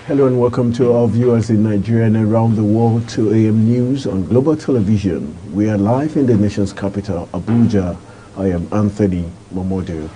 Hello and welcome to our viewers in Nigeria and around the world to AM News on Global Television. We are live in the nation's capital, Abuja. I am Anthony Momodu.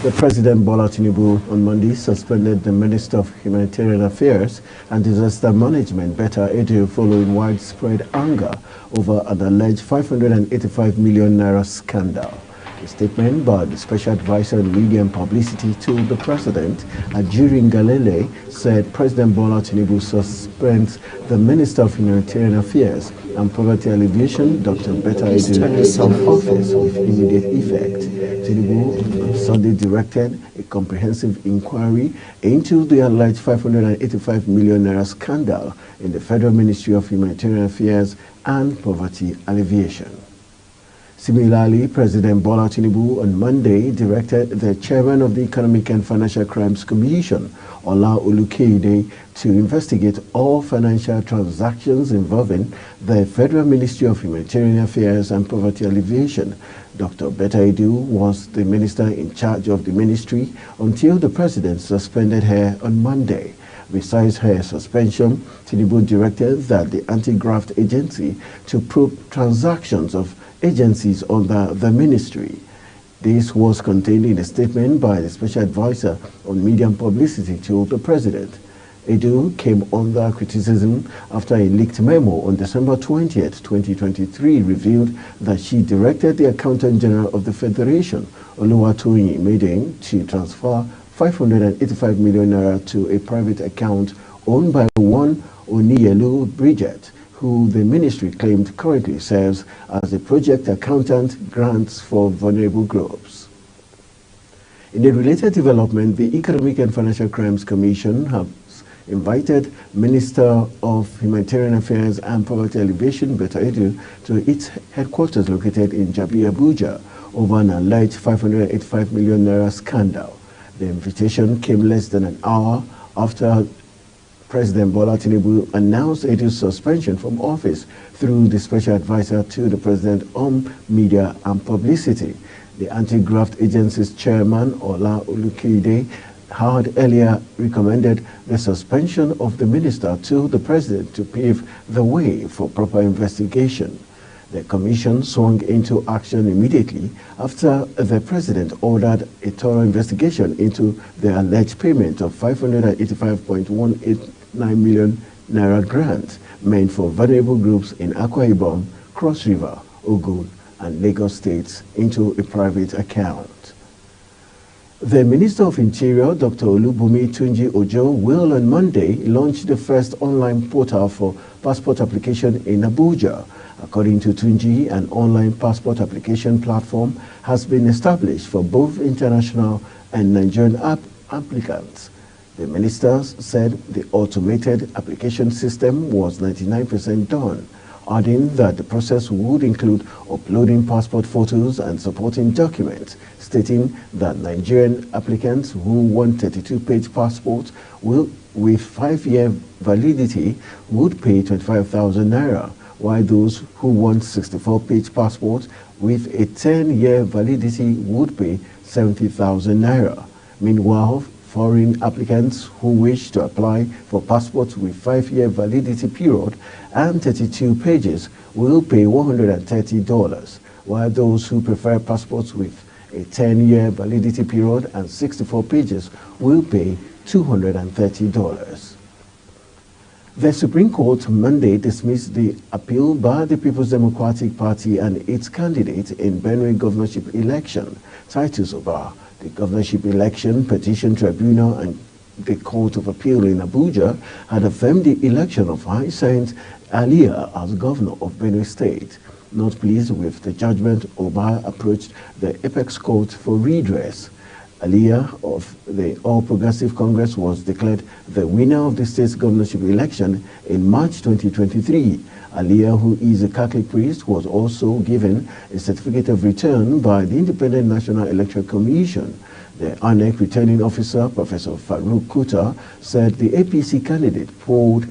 The President Bola Tinubu on Monday suspended the Minister of Humanitarian Affairs and Disaster Management, Betta Edu, following widespread anger over an alleged 585 million naira scandal. A statement by the Special Advisor on Media and Publicity to the President, Ajuri Ngalale, said President Bola Tinubu suspends the Minister of Humanitarian Affairs and Poverty Alleviation, Dr. Betta Edu, from office with immediate effect. Tinubu on Sunday directed a comprehensive inquiry into the alleged 585 million naira scandal in the Federal Ministry of Humanitarian Affairs and Poverty Alleviation. Similarly, President Bola Tinubu on Monday directed the chairman of the Economic and Financial Crimes Commission, Ola Olukede, to investigate all financial transactions involving the Federal Ministry of Humanitarian Affairs and Poverty Alleviation. Dr. Betta Edu was the minister in charge of the ministry until the president suspended her on Monday. Besides her suspension, Tinubu directed that the anti-graft agency to probe transactions of agencies under the ministry. This was contained in a statement by the Special Advisor on Media and Publicity to the President. Edu came under criticism after a leaked memo on December 20th, 2023 revealed that she directed the Accountant General of the Federation, Oluwatoyin Meding, to transfer 585 million naira to a private account owned by one Oniyelu Bridget, who the ministry claimed currently serves as the project accountant grants for vulnerable groups. In a related development, the Economic and Financial Crimes Commission has invited Minister of Humanitarian Affairs and Poverty Alleviation, Betta Edu, to its headquarters located in Jabi, Abuja, over an alleged 585 million naira scandal. The invitation came less than an hour after President Bola Tinubu announced Edu's suspension from office through the Special Advisor to the President on Media and Publicity. The Anti-Graft Agency's chairman, Ola Olukede, had earlier recommended the suspension of the minister to the President to pave the way for proper investigation. The commission swung into action immediately after the President ordered a thorough investigation into the alleged payment of 585.189 million naira grant meant for vulnerable groups in Akwa Ibom, Cross River, Ogun, and Lagos states into a private account. The Minister of Interior, Dr. Olubunmi Tunji Ojo, will on Monday launch the first online portal for passport application in Abuja. According to Tunji, an online passport application platform has been established for both international and Nigerian applicants. The minister said the automated application system was 99% done, adding that the process would include uploading passport photos and supporting documents, stating that Nigerian applicants who want 32-page passports with 5-year validity would pay 25,000 naira, while those who want 64-page passports with a 10-year validity would pay 70,000 naira. Meanwhile, foreign applicants who wish to apply for passports with 5-year validity period and 32 pages will pay $130, while those who prefer passports with a 10-year validity period and 64 pages will pay $230. The Supreme Court Monday dismissed the appeal by the People's Democratic Party and its candidate in Benue governorship election, Titus Obah. The governorship election petition tribunal and the Court of Appeal in Abuja had affirmed the election of Hyacinth Alia as governor of Benue State. Not pleased with the judgment, Obah approached the Apex Court for redress. Alia of the All Progressive Congress was declared the winner of the state's governorship election in March 2023. Alia, who is a Catholic priest, was also given a certificate of return by the Independent National Electoral Commission. The INEC returning officer, Professor Farouk Kuta, said the APC candidate polled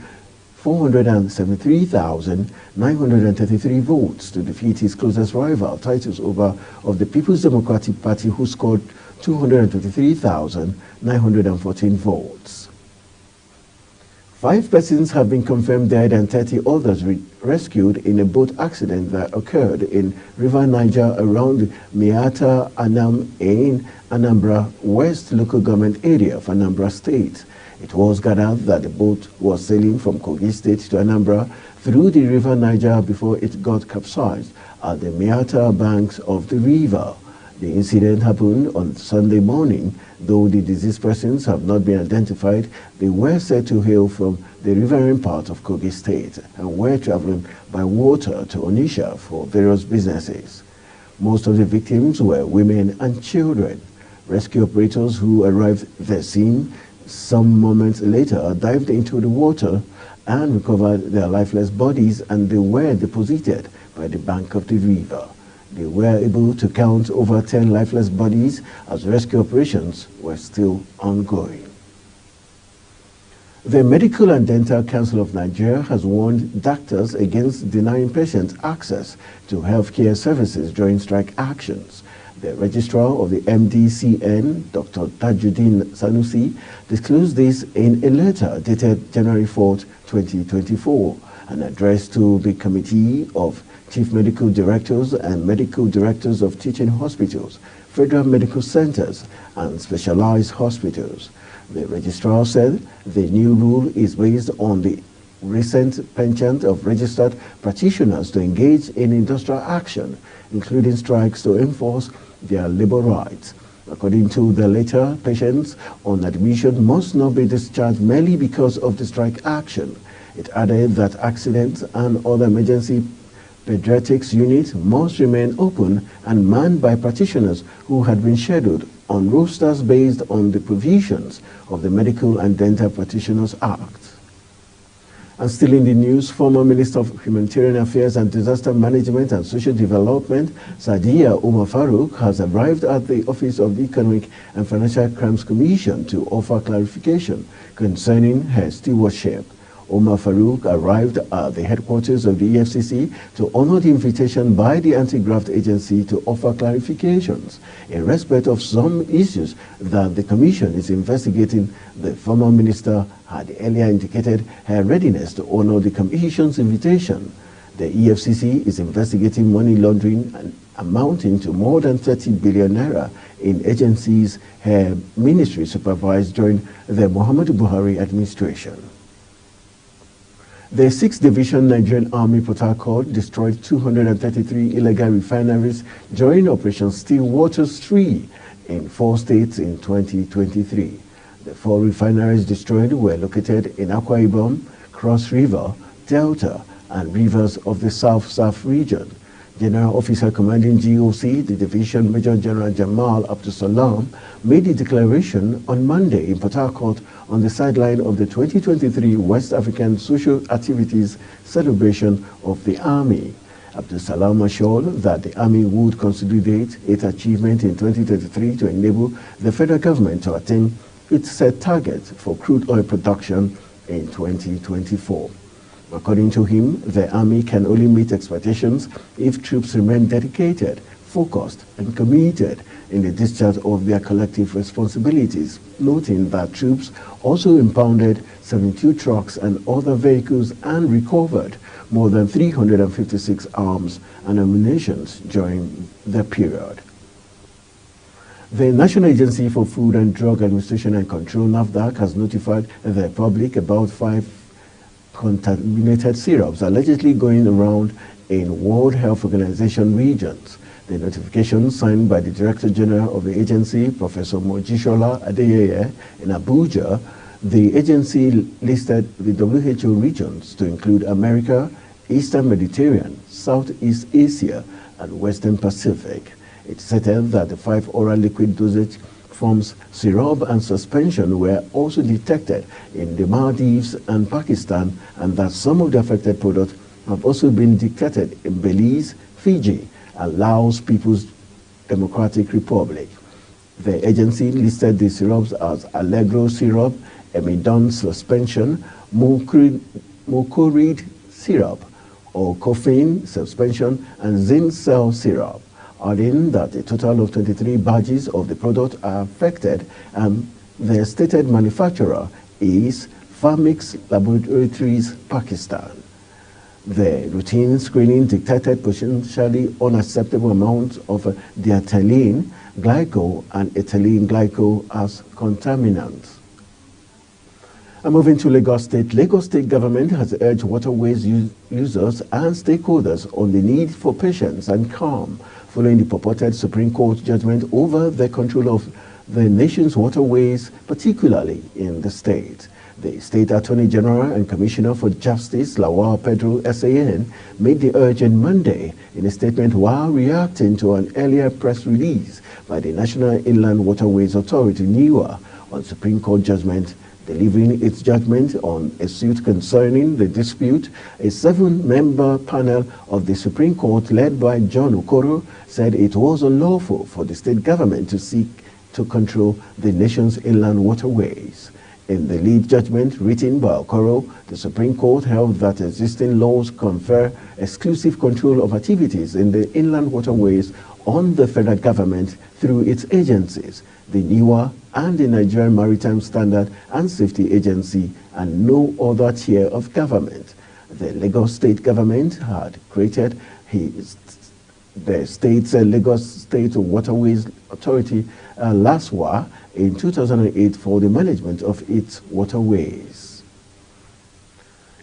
473,933 votes to defeat his closest rival, Titus Obah of the People's Democratic Party, who scored 223,914 votes. 5 persons have been confirmed dead and 30 others rescued in a boat accident that occurred in River Niger around Miata Anam in Anambra West local government area of Anambra State. It was gathered that the boat was sailing from Kogi State to Anambra through the River Niger before it got capsized at the Miata banks of the river. The incident happened on Sunday morning. Though the deceased persons have not been identified, they were said to hail from the riverine part of Kogi State and were traveling by water to Onitsha for various businesses. Most of the victims were women and children. Rescue operators who arrived at the scene some moments later dived into the water and recovered their lifeless bodies, and they were deposited by the bank of the river. They were able to count over 10 lifeless bodies as rescue operations were still ongoing. The Medical and Dental Council of Nigeria has warned doctors against denying patients access to healthcare services during strike actions. The registrar of the MDCN, Dr. Tajuddin Sanusi, disclosed this in a letter dated January 4, 2024, an address to the Committee of Chief Medical Directors and Medical Directors of Teaching Hospitals, Federal Medical Centers, and Specialized Hospitals. The registrar said the new rule is based on the recent penchant of registered practitioners to engage in industrial action, including strikes to enforce their labor rights. According to the letter, patients on admission must not be discharged merely because of the strike action. It added that accidents and other emergency pediatrics units must remain open and manned by practitioners who had been scheduled on rosters based on the provisions of the Medical and Dental Practitioners Act. And still in the news, former Minister of Humanitarian Affairs and Disaster Management and Social Development, Sadiya Umar Farouk, has arrived at the Office of the Economic and Financial Crimes Commission to offer clarification concerning her stewardship. Umar Farouk arrived at the headquarters of the EFCC to honor the invitation by the Anti-Graft Agency to offer clarifications in respect of some issues that the Commission is investigating. The former minister had earlier indicated her readiness to honor the Commission's invitation. The EFCC is investigating money laundering amounting to more than 30 billion naira in agencies her ministry supervised during the Muhammadu Buhari administration. The 6th Division Nigerian Army Port Harcourt destroyed 233 illegal refineries during Operation Still Waters 3 in 4 states in 2023. The 4 refineries destroyed were located in Akwa Ibom, Cross River, Delta, and rivers of the South region. General Officer Commanding GOC, the Division Major General Jamal Abdusalam, made the declaration on Monday in Port Harcourt on the sideline of the 2023 West African Social Activities Celebration of the Army. Abdusalam assured that the Army would consolidate its achievement in 2023 to enable the federal government to attain its set target for crude oil production in 2024. According to him, the Army can only meet expectations if troops remain dedicated, focused, and committed in the discharge of their collective responsibilities, noting that troops also impounded 72 trucks and other vehicles and recovered more than 356 arms and ammunition during the period. The National Agency for Food and Drug Administration and Control, NAFDAC, has notified the public about 5 contaminated syrups allegedly going around in World Health Organization regions. The notification, signed by the Director General of the agency, Professor Mojishola Adeyeye, in Abuja, the agency listed the WHO regions to include America, Eastern Mediterranean, Southeast Asia, and Western Pacific. It stated that the 5 oral liquid dosage forms, syrup and suspension, were also detected in the Maldives and Pakistan, and that some of the affected products have also been detected in Belize, Fiji, and Laos People's Democratic Republic. The agency listed the syrups as Allegro syrup, Emidon suspension, Mucorid syrup, or Coffin suspension, and Zincell syrup, adding that a total of 23 batches of the product are affected and the stated manufacturer is Pharmix Laboratories, Pakistan. The routine screening detected potentially unacceptable amounts of diethylene glycol and ethylene glycol as contaminants. And moving to Lagos State government has urged waterways users and stakeholders on the need for patience and calm following the purported Supreme Court judgment over the control of the nation's waterways, particularly in the state. The State Attorney General and Commissioner for Justice, Lawal Pedro SAN, made the urge on Monday in a statement while reacting to an earlier press release by the National Inland Waterways Authority, NIWA, on Supreme Court judgment. Delivering its judgment on a suit concerning the dispute, a 7-member panel of the Supreme Court, led by John Okoro, said it was unlawful for the state government to seek to control the nation's inland waterways. In the lead judgment written by Okoro, the Supreme Court held that existing laws confer exclusive control of activities in the inland waterways on the federal government through its agencies, the NIWA and the Nigerian Maritime Standard and Safety Agency, and no other tier of government. The Lagos State government had created the state's Lagos State Waterways Authority, LASWA, in 2008 for the management of its waterways.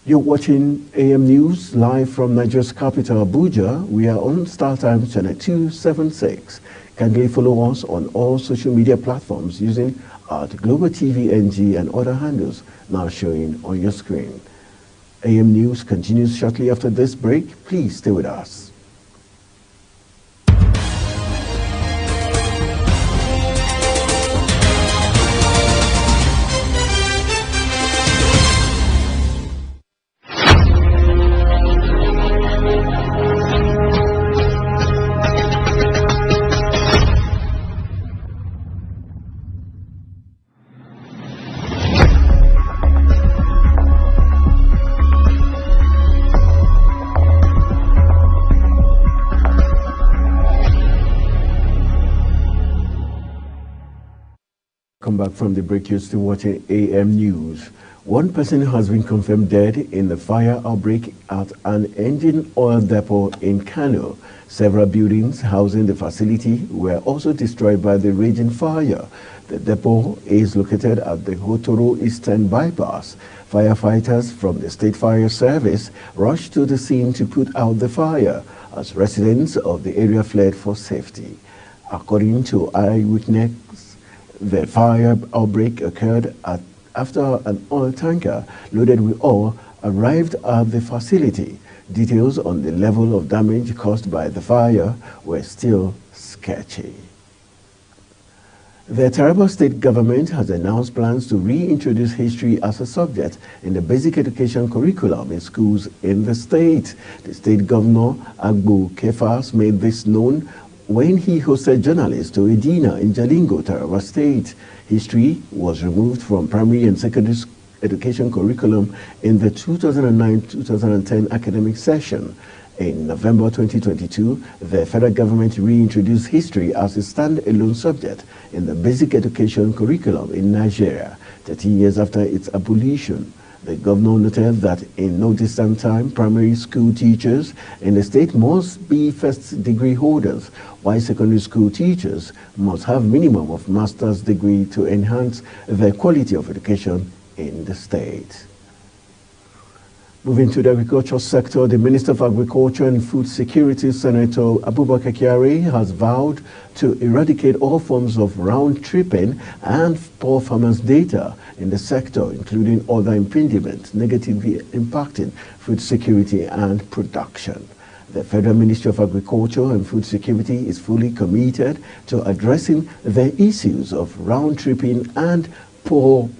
You're watching AM News live from Nigeria's capital, Abuja. We are on StarTimes channel 276. Kindly follow us on all social media platforms using Global TV NG and other handles now showing on your screen. AM News continues shortly after this break. Please stay with us. Come back from the break. You're still watching AM News. One person has been confirmed dead in the fire outbreak at an engine oil depot in Kano. Several buildings housing the facility were also destroyed by the raging fire. The depot is located at the Hotoro Eastern Bypass. Firefighters from the State Fire Service rushed to the scene to put out the fire as residents of the area fled for safety. According to eyewitness, the fire outbreak occurred after an oil tanker loaded with oil arrived at the facility. Details on the level of damage caused by the fire were still sketchy. The Taraba State government has announced plans to reintroduce history as a subject in the basic education curriculum in schools in the state. The state governor, Agbo Kefas, made this known when he hosted journalists to a dinner in Jalingo, Taraba State. History was removed from primary and secondary education curriculum in the 2009-2010 academic session. In November 2022, the federal government reintroduced history as a stand-alone subject in the basic education curriculum in Nigeria, 13 years after its abolition. The governor noted that in no distant time, primary school teachers in the state must be first degree holders, while secondary school teachers must have minimum of master's degree to enhance the quality of education in the state. Moving to the agricultural sector, the Minister of Agriculture and Food Security, Senator Abubakar Kyari, has vowed to eradicate all forms of round-tripping and poor farmers' data in the sector, including other impediments negatively impacting food security and production. The Federal Ministry of Agriculture and Food Security is fully committed to addressing the issues of round-tripping and poor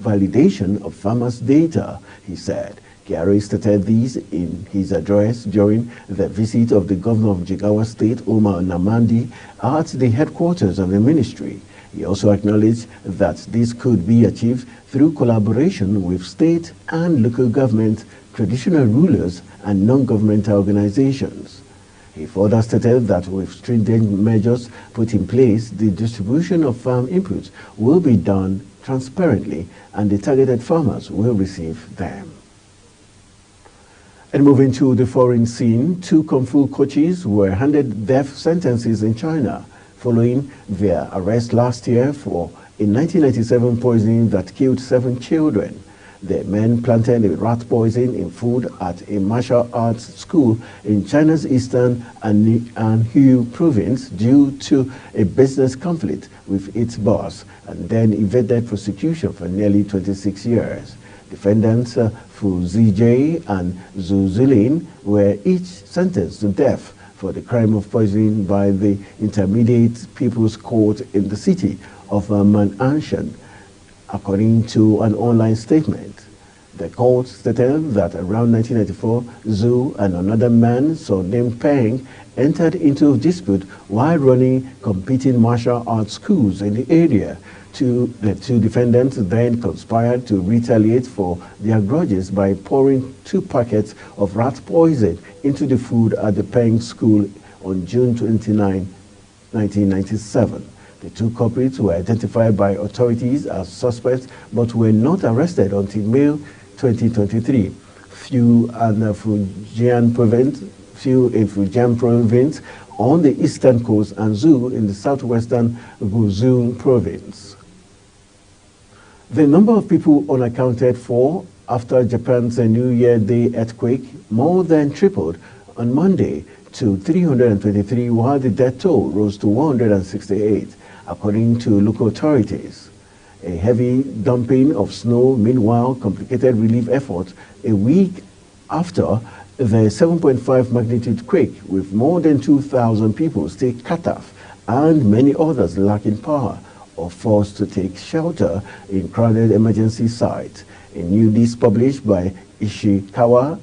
validation of farmers' data, he said. Kyari stated these in his address during the visit of the governor of Jigawa State, Umar Namandi, at the headquarters of the ministry. He also acknowledged that this could be achieved through collaboration with state and local government, traditional rulers, and non-governmental organizations. He further stated that with stringent measures put in place, the distribution of farm inputs will be done transparently and the targeted farmers will receive them. And moving to the foreign scene, 2 Kung Fu coaches were handed death sentences in China following their arrest last year for a 1997 poisoning that killed 7 children. The men planted a rat poison in food at a martial arts school in China's eastern Anhui province due to a business conflict with its boss, and then evaded prosecution for nearly 26 years. Defendants Fu Zijie and Zhu Zilin were each sentenced to death for the crime of poisoning by the Intermediate People's Court in the city of Ma'anshan, according to an online statement. The court stated that around 1994, Zhu and another man, surnamed Peng, entered into a dispute while running competing martial arts schools in the area. The 2 defendants then conspired to retaliate for their grudges by pouring 2 packets of rat poison into the food at the Peng school on June 29, 1997. The 2 culprits were identified by authorities as suspects but were not arrested until May 2023. Few in Fujian province on the eastern coast and Zhu in the southwestern Guizhou province. The number of people unaccounted for after Japan's New Year Day earthquake more than tripled on Monday to 323, while the death toll rose to 168. According to local authorities. A heavy dumping of snow, meanwhile, complicated relief efforts a week after the 7.5 magnitude quake, with more than 2,000 people still cut off and many others lacking power or forced to take shelter in crowded emergency sites. A new list published by Ishikawa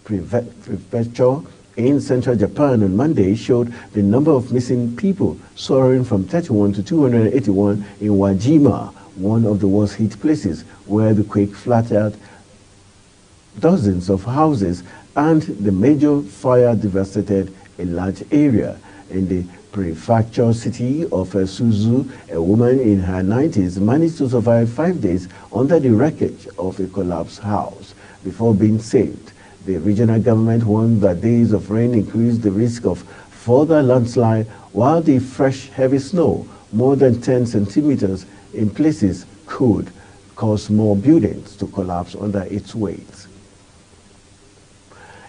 Prefecture in central Japan on Monday showed the number of missing people soaring from 31 to 281 in Wajima, one of the worst hit places where the quake flattened dozens of houses and the major fire devastated a large area. In the prefecture city of Suzu, a woman in her 90s managed to survive 5 days under the wreckage of a collapsed house before being saved. The regional government warned that days of rain increased the risk of further landslide, while the fresh, heavy snow, more than 10 centimeters in places, could cause more buildings to collapse under its weight.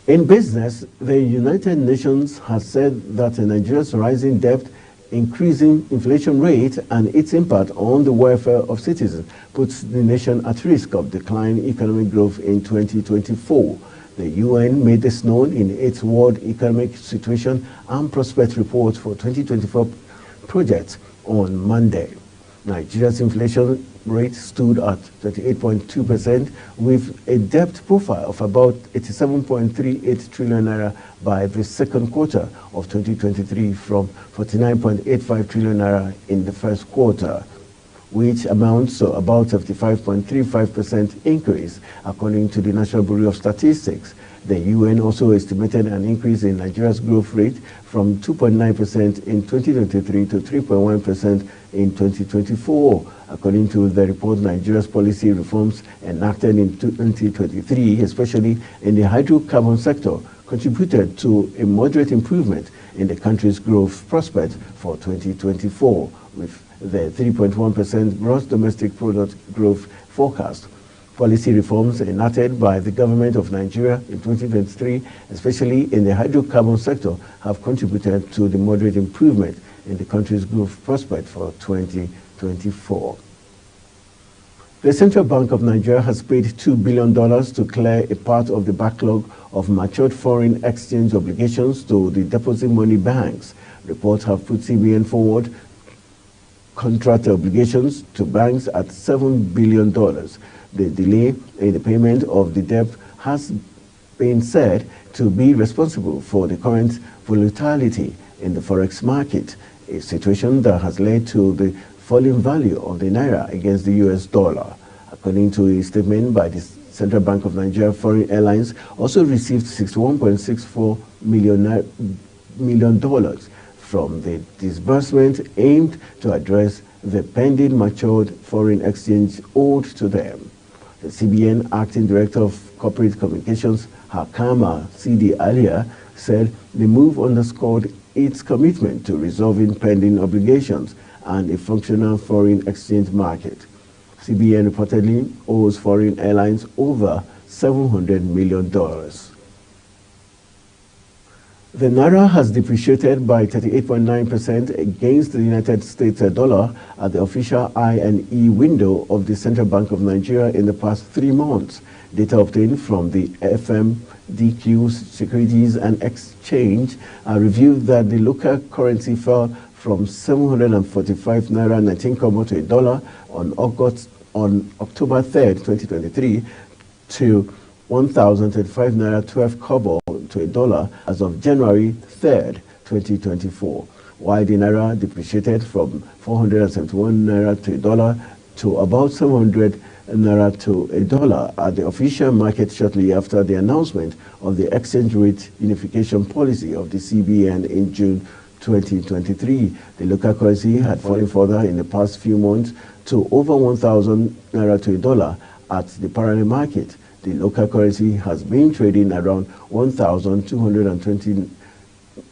In business, the United Nations has said that Nigeria's rising debt, increasing inflation rate, and its impact on the welfare of citizens puts the nation at risk of declining economic growth in 2024. The UN made this known in its World Economic Situation and Prospect Report for 2024 project on Monday. Nigeria's inflation rate stood at 38.2% with a debt profile of about 87.38 trillion naira by the second quarter of 2023 from 49.85 trillion naira in the first quarter, which amounts to about 75.35% increase, according to the National Bureau of Statistics. The UN also estimated an increase in Nigeria's growth rate from 2.9% in 2023 to 3.1% in 2024. According to the report, Nigeria's policy reforms enacted in 2023, especially in the hydrocarbon sector, contributed to a moderate improvement in the country's growth prospect for 2024, with the 3.1% gross domestic product growth forecast. Policy reforms enacted by the government of Nigeria in 2023, especially in the hydrocarbon sector, have contributed to the moderate improvement in the country's growth prospect for 2024. The Central Bank of Nigeria has paid $2 billion to clear a part of the backlog of matured foreign exchange obligations to the deposit money banks. Reports have put CBN forward contract obligations to banks at $7 billion. The delay in the payment of the debt has been said to be responsible for the current volatility in the forex market, a situation that has led to the falling value of the naira against the US dollar. According to a statement by the Central Bank of Nigeria, foreign airlines also received $61.64 million million from the disbursement aimed to address the pending matured foreign exchange owed to them. The CBN Acting Director of Corporate Communications, Hakama Sidi Alia, said the move underscored its commitment to resolving pending obligations and a functional foreign exchange market. CBN reportedly owes foreign airlines over $700 million. The Naira has depreciated by 38.9% against the United States dollar at the official I&E window of the Central Bank of Nigeria in the past 3 months. Data obtained from the FMDQ Securities and Exchange revealed that the local currency fell from 745 Naira 19 kobo to $1 on October 3rd, 2023 to 1,035 Naira 12 kobo to $1 as of January 3rd, 2024, while the Naira depreciated from 471 Naira to $1 to about 700 Naira to $1 at the official market shortly after the announcement of the exchange rate unification policy of the CBN in June 2023. The local currency had fallen further in the past few months to over 1,000 Naira to $1 at the parallel market. The local currency has been trading around 1,220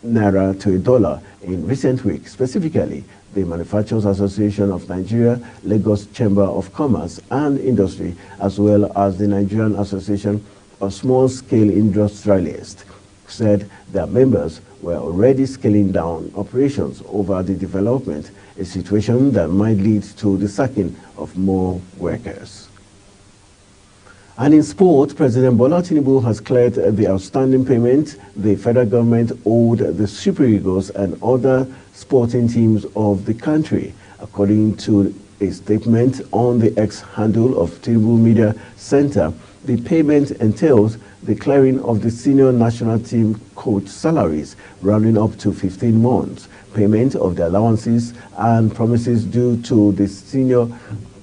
Naira to $1 in recent weeks. Specifically, the Manufacturers Association of Nigeria, Lagos Chamber of Commerce and Industry, as well as the Nigerian Association of Small-Scale Industrialists, said their members were already scaling down operations over the development, a situation that might lead to the sacking of more workers. And in sport, President Bola Tinubu has cleared the outstanding payment the federal government owed the Super Eagles and other sporting teams of the country. According to a statement on the X handle of Tinubu Media Center, the payment entails the clearing of the senior national team coach salaries, rounding up to 15 months, payment of the allowances and promises due to the senior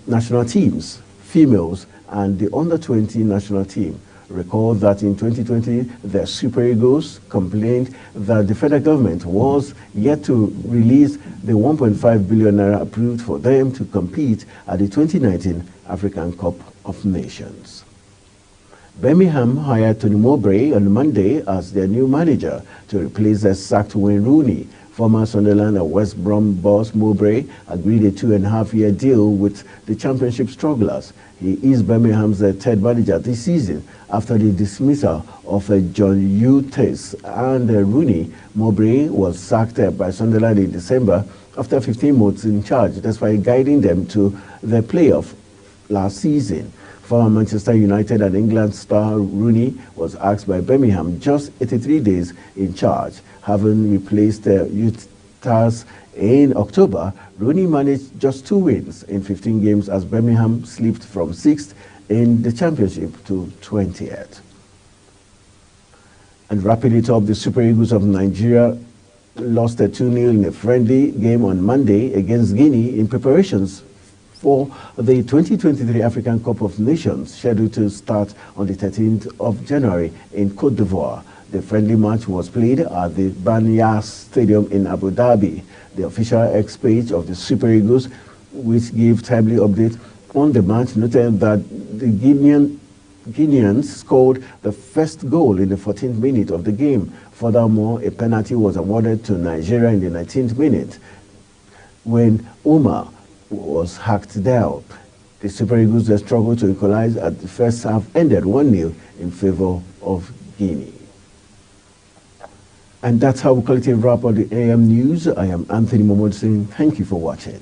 national teams, females, and the under-20 national team. Recall that in 2020, the Super Eagles complained that the federal government was yet to release the 1.5 billion naira approved for them to compete at the 2019 African Cup of Nations. Birmingham hired Tony Mowbray on Monday as their new manager to replace the sacked Wayne Rooney. Former Sunderland and West Brom boss Mowbray agreed a 2.5-year deal with the championship strugglers. He is Birmingham's third manager this season after the dismissal of John Eustace and Rooney. Mowbray was sacked by Sunderland in December after 15 months in charge, despite guiding them to the playoff last season. Former Manchester United and England star Rooney was asked by Birmingham just 83 days in charge. Having replaced Eustace in October, Rooney managed just 2 wins in 15 games as Birmingham slipped from 6th in the championship to 20th. And wrapping it up, the Super Eagles of Nigeria lost 2-0 in a friendly game on Monday against Guinea in preparations for the 2023 African Cup of Nations, scheduled to start on the 13th of January in Cote d'Ivoire. The friendly match was played at the Banyas Stadium in Abu Dhabi. The official X page of the Super Eagles, which gave timely update on the match, noted that the Guineans scored the first goal in the 14th minute of the game. Furthermore, a penalty was awarded to Nigeria in the 19th minute when Umar was hacked down. The Super Eagles struggled to equalize at the first half, ended 1-0 in favor of Guinea. And that's how we call it a wrap on the AM News. I am Anthony Momodu saying thank you for watching.